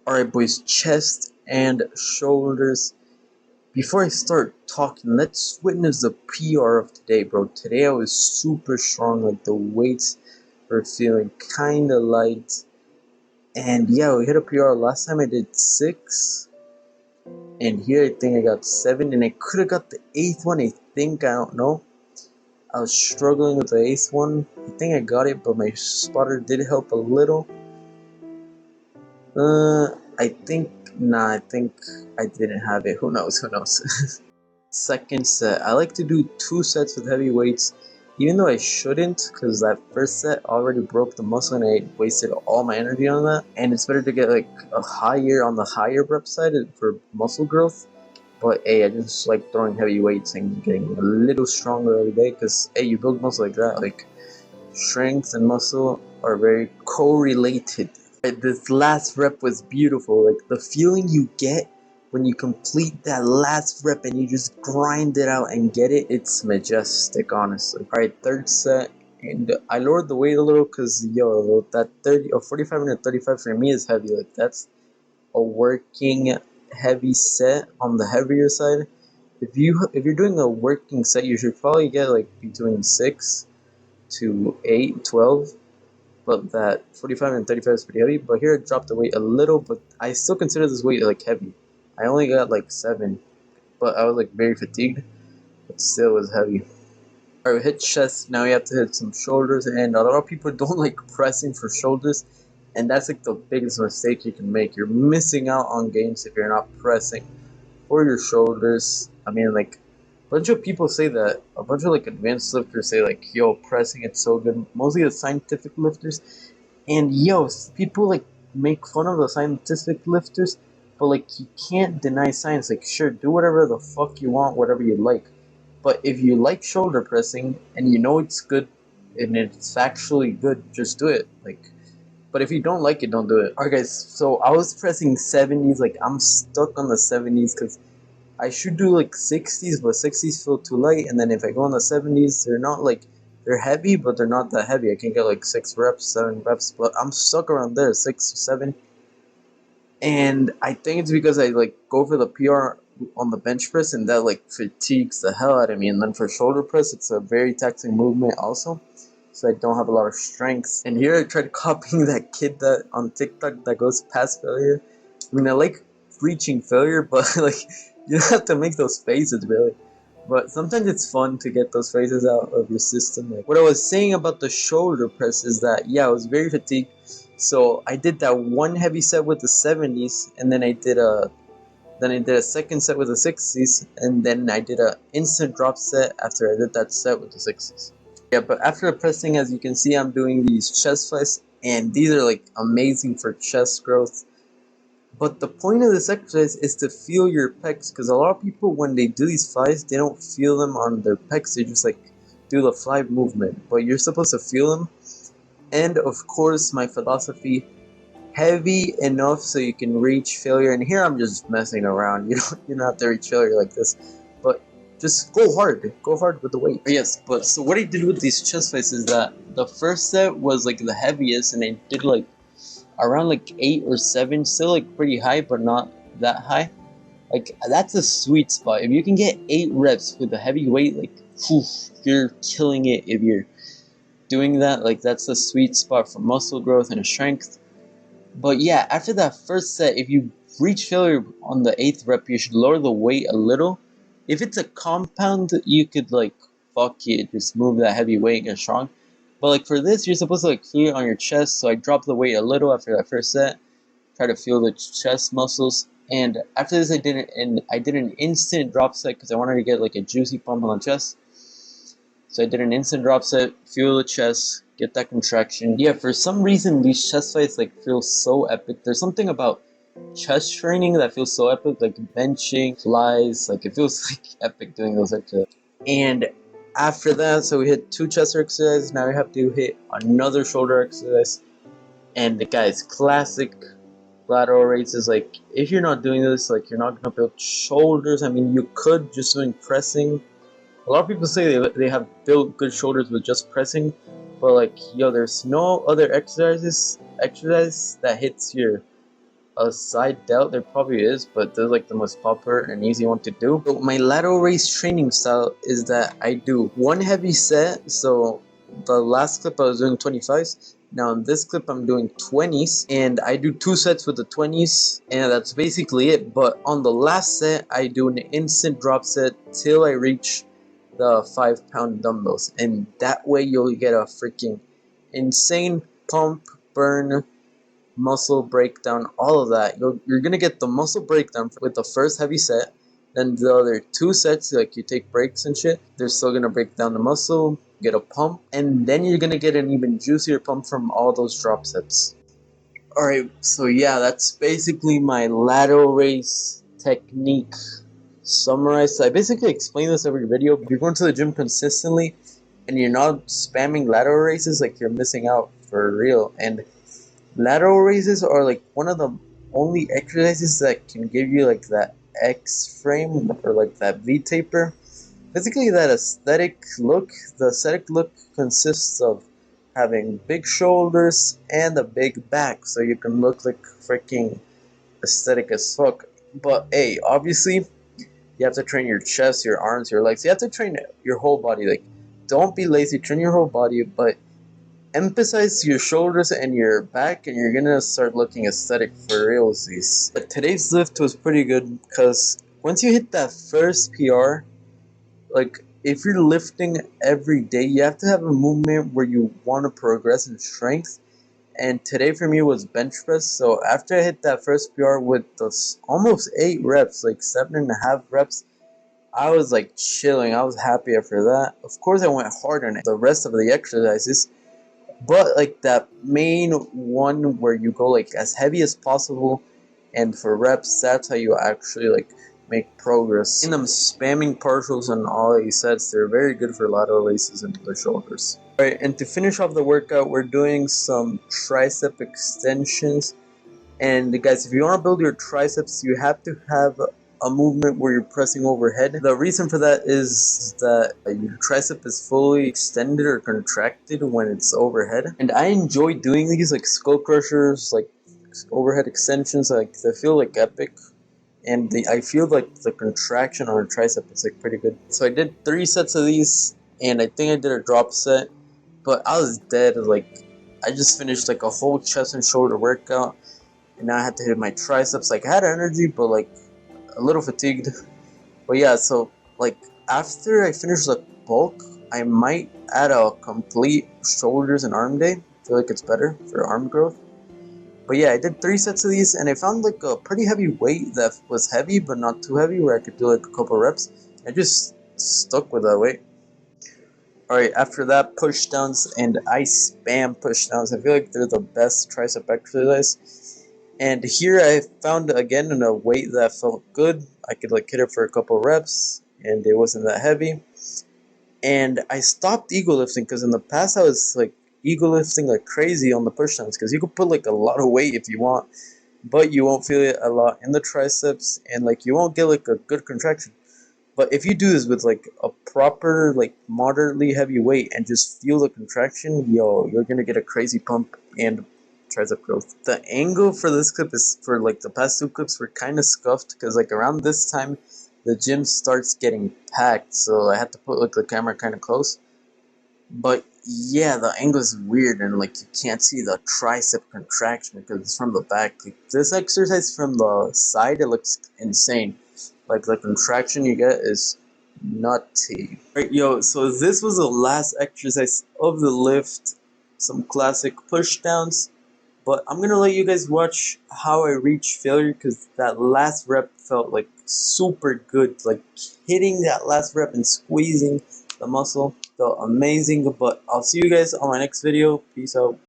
Alright, boys, chest and shoulders. Before I start talking, let's witness the PR of today, bro. Today I was super strong, like the weights were feeling kinda light. And yeah, we hit a PR. Last time I did 6, and here I think I got 7, and I could have got the 8th one, I think, I don't know. I was struggling with the 8th one. I think I got it, but my spotter did help a little. I think, nah, I think I didn't have it. Who knows? Who knows? Second set. I like to do 2 sets with heavy weights, even though I shouldn't, because that first set already broke the muscle and I wasted all my energy on that. And it's better to get like a higher on the higher rep side for muscle growth. But hey, I just like throwing heavy weights and getting a little stronger every day, because hey, you build muscle like that. Like strength and muscle are very correlated. This last rep was beautiful. Like the feeling you get when you complete that last rep and you just grind it out and get it, it's majestic, honestly. Alright, third set. And I lowered the weight a little because, yo, that 30 or 45 minute 35 for me is heavy. Like, that's a working heavy set on the heavier side. If you're doing a working set, you should probably get like between 6 to 8, 12, but that 45 and 35 is pretty heavy. But here I dropped the weight a little, but I still consider this weight like heavy. I only got like 7, but I was like very fatigued, but still it was heavy. Alright, we hit chest, now we have to hit some shoulders, and a lot of people don't like pressing for shoulders, and that's like the biggest mistake you can make. You're missing out on gains if you're not pressing for your shoulders. I mean, like, a bunch of people say that. A bunch of like advanced lifters say like, yo, pressing it's so good. Mostly the scientific lifters. And yo, people like make fun of the scientific lifters, but like you can't deny science. Like, sure, do whatever the fuck you want, whatever you like. But if you like shoulder pressing and you know it's good and it's actually good, just do it. Like, but if you don't like it, don't do it. Alright, guys. So I was pressing 70s. Like, I'm stuck on the 70s because I should do like 60s, but 60s feel too light. And then if I go on the 70s, they're not like, they're heavy, but they're not that heavy. I can get like 6 reps, 7 reps, but I'm stuck around there, 6 or 7. And I think it's because I like go for the PR on the bench press, and that like fatigues the hell out of me. And then for shoulder press, it's a very taxing movement also. So I don't have a lot of strength. And here I tried copying that kid that on TikTok that goes past failure. I mean, I like reaching failure, but like you don't have to make those faces really. But sometimes it's fun to get those faces out of your system. Like what I was saying about the shoulder press is that yeah, I was very fatigued. So I did that one heavy set with the 70s, and then I did a second set with the 60s, and then I did a instant drop set after I did that set with the 60s. Yeah, but after pressing, as you can see, I'm doing these chest flies, and these are like amazing for chest growth. But the point of this exercise is to feel your pecs, because a lot of people, when they do these flies, they don't feel them on their pecs. They just like do the fly movement, but you're supposed to feel them. And of course, my philosophy: heavy enough so you can reach failure. And here I'm just messing around. You don't have to reach failure like this, but just go hard with the weight. Yes, but so what I did with these chest fights is that the first set was like the heaviest, and I did like around like 8 or 7, still like pretty high, but not that high. Like that's a sweet spot. If you can get 8 reps with a heavy weight, like whew, you're killing it. If you're doing that, like that's a sweet spot for muscle growth and strength. But yeah, after that first set, if you reach failure on the 8th rep, you should lower the weight a little. If it's a compound, you could like fuck it, just move that heavy weight and get strong. But like for this, you're supposed to like feel it on your chest. So I dropped the weight a little after that first set. Try to feel the chest muscles. And after this, I did an instant drop set because I wanted to get like a juicy pump on the chest. So I did an instant drop set, feel the chest, get that contraction. Yeah, for some reason these chest fights like feel so epic. There's something about chest training that feels so epic, like benching, flies, like it feels like epic doing those exercises. And after that, so we hit 2 chest exercises, now we have to hit another shoulder exercise. And the guys, classic lateral raises, like if you're not doing this, like you're not gonna build shoulders. I mean, you could just doing pressing. A lot of people say they have built good shoulders with just pressing, but like yo, there's no other exercise that hits here. a side delt? There probably is, but they're like the most popular and easy one to do. So my lateral raise training style is that I do one heavy set. So the last clip I was doing 25s. Now in this clip I'm doing 20s, and I do 2 sets with the 20s, and that's basically it. But on the last set I do an instant drop set till I reach the 5-pound dumbbells, and that way you'll get a freaking insane pump, burn, muscle breakdown, all of that. You're gonna get the muscle breakdown with the first heavy set. Then the other 2 sets, like you take breaks and shit, they're still gonna break down the muscle, get a pump, and then you're gonna get an even juicier pump from all those drop sets. Alright, so yeah, that's basically my lateral raise technique summarized. So I basically explain this every video. If you're going to the gym consistently and you're not spamming lateral raises, like you're missing out for real. And lateral raises are like one of the only exercises that can give you like that X frame or like that V taper. Basically, that aesthetic look. The aesthetic look consists of having big shoulders and a big back, so you can look like freaking aesthetic as fuck. But hey, obviously, you have to train your chest, your arms, your legs. You have to train your whole body. Like, don't be lazy. Train your whole body, but emphasize your shoulders and your back, and you're gonna start looking aesthetic for realsies. But today's lift was pretty good because once you hit that first PR, like if you're lifting every day, you have to have a movement where you want to progress in strength. And today for me was bench press. So after I hit that first PR with those almost 8 reps, like 7.5 reps, I was like chilling. I was happy after that. Of course, I went hard on it. The rest of the exercises, but like that main one where you go like as heavy as possible, and for reps, that's how you actually like make progress. And I'm spamming partials on all 8 sets. They're very good for lateral raises and the shoulders. Alright, and to finish off the workout, we're doing some tricep extensions. And guys, if you want to build your triceps, you have to have a movement where you're pressing overhead. The reason for that is that your tricep is fully extended or contracted when it's overhead. And I enjoy doing these like skull crushers, like overhead extensions. Like they feel like epic. And I feel like the contraction on a tricep is like pretty good. So I did 3 sets of these, and I think I did a drop set, but I was dead. Like I just finished like a whole chest and shoulder workout, and now I had to hit my triceps. Like I had energy, but like a little fatigued. But yeah, so like after I finish the bulk, I might add a complete shoulders and arm day. I feel like it's better for arm growth. But yeah, I did 3 sets of these, and I found like a pretty heavy weight that was heavy but not too heavy, where I could do like a couple reps. I just stuck with that weight. Alright, after that, push downs, and I spam push downs. I feel like they're the best tricep exercise. And here I found again a weight that felt good. I could like hit it for a couple reps, and it wasn't that heavy. And I stopped ego lifting because in the past I was like ego lifting like crazy on the push downs, because you could put like a lot of weight if you want, but you won't feel it a lot in the triceps, and like you won't get like a good contraction. But if you do this with like a proper like moderately heavy weight and just feel the contraction, yo, you're gonna get a crazy pump and tricep growth. The angle for this clip is, for like the past 2 clips were kind of scuffed because like around this time the gym starts getting packed, so I had to put like the camera kind of close. But yeah, the angle is weird, and like you can't see the tricep contraction because it's from the back. Like, this exercise from the side, it looks insane. Like the contraction you get is nutty. Right, yo, so this was the last exercise of the lift. Some classic push downs. But I'm gonna let you guys watch how I reach failure, because that last rep felt like super good. Like hitting that last rep and squeezing the muscle felt amazing. But I'll see you guys on my next video. Peace out.